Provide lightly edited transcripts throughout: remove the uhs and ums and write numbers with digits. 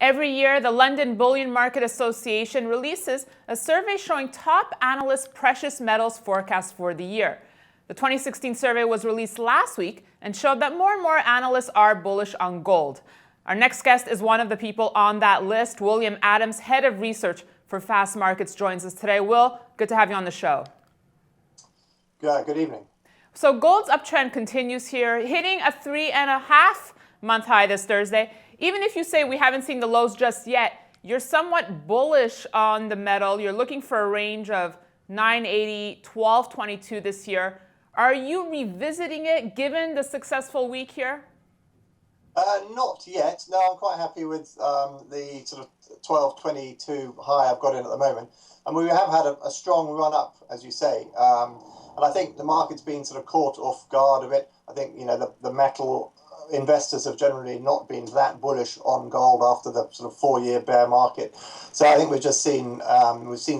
Every year, the London Bullion Market Association releases a survey showing top analysts' precious metals forecasts for the year. The 2016 survey was released last week and showed that more and more analysts are bullish on gold. Our next guest is one of the people on that list. William Adams, head of research for FastMarkets, joins us today. Will, good to have you on the show. Good evening. So gold's uptrend continues here, hitting a 3.5-month high this Thursday. Even if you say we haven't seen the lows just yet, you're somewhat bullish on the metal. You're looking for a range of 980, 1222 this year. Are you revisiting it given the successful week here? Not yet. No, I'm quite happy with the sort of 1222 high I've got in at the moment. And we have had a strong run up, as you say. And I think the market's been sort of caught off guard a bit. I think, the metal investors have generally not been that bullish on gold after the sort of 4-year bear market. So I think we've just seen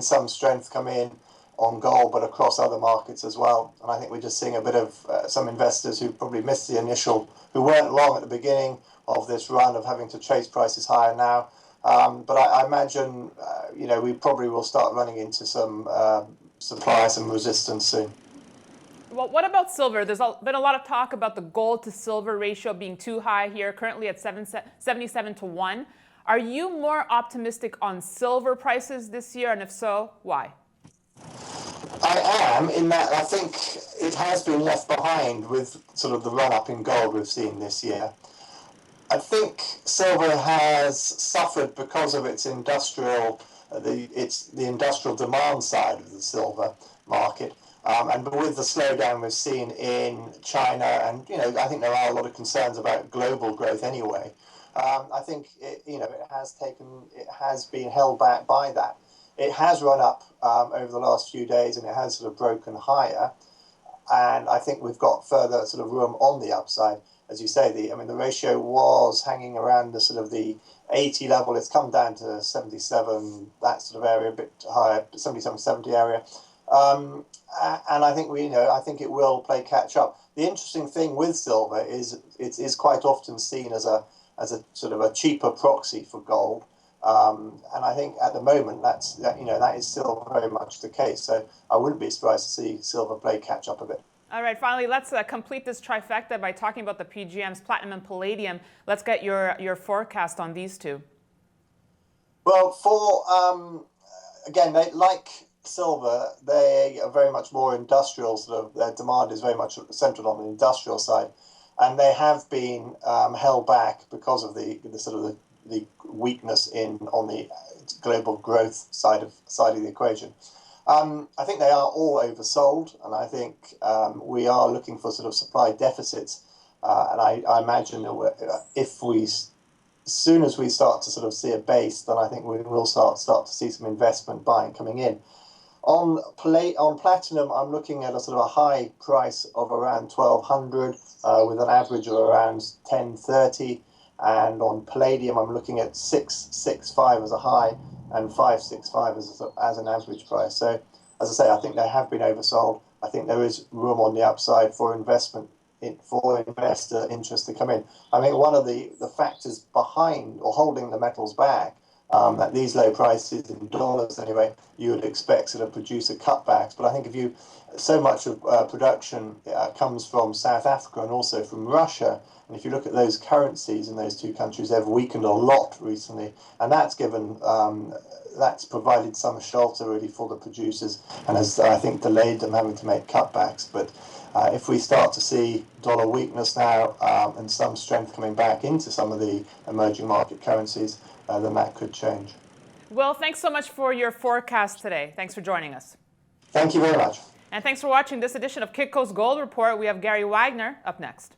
some strength come in on gold, but across other markets as well. And I think we're just seeing a bit of some investors who probably missed the initial, who weren't long at the beginning of this run of having to chase prices higher now. But I imagine, we probably will start running into some supply, some resistance soon. Well, what about silver? There's been a lot of talk about the gold to silver ratio being too high here, currently at 77 to 1. Are you more optimistic on silver prices this year? And if so, why? I am, in that I think it has been left behind with sort of the run-up in gold we've seen this year. I think silver has suffered because of its industrial, the industrial demand side of the silver market. And with the slowdown we've seen in China, and I think there are a lot of concerns about global growth anyway. I think it has been held back by that. It has run up over the last few days, and it has sort of broken higher. And I think we've got further sort of room on the upside, as you say. The ratio was hanging around the sort of the 80 level. It's come down to 77, that sort of area, a bit higher, 77, 70 area. And I think I think it will play catch up. The interesting thing with silver is it is quite often seen as a sort of a cheaper proxy for gold. And I think at the moment that is still very much the case. So I wouldn't be surprised to see silver play catch up a bit. All right, finally, let's complete this trifecta by talking about the PGMs, platinum and palladium. Let's get your forecast on these two. Well, again, like silver, they are very much more industrial. Sort of their demand is very much centered on the industrial side, and they have been held back because of the weakness on the global growth side of the equation. I think they are all oversold, and I think we are looking for sort of supply deficits. And I imagine that as soon as we start to sort of see a base, then I think we will start to see some investment buying coming in. On platinum, I'm looking at a sort of a high price of around 1,200 with an average of around 1030. And on palladium, I'm looking at 665 as a high and 565 as an average price. So, as I say, I think they have been oversold. I think there is room on the upside for investor interest to come in. I think one of the factors behind or holding the metals back, at these low prices in dollars anyway, you would expect sort of producer cutbacks. But I think so much of production comes from South Africa and also from Russia. And if you look at those currencies in those two countries, they've weakened a lot recently. And that's provided some shelter really for the producers and has, I think, delayed them having to make cutbacks. But if we start to see dollar weakness now and some strength coming back into some of the emerging market currencies, then that could change. Will, thanks so much for your forecast today. Thanks for joining us. Thank you very much. And thanks for watching this edition of Kitco's Gold Report. We have Gary Wagner up next.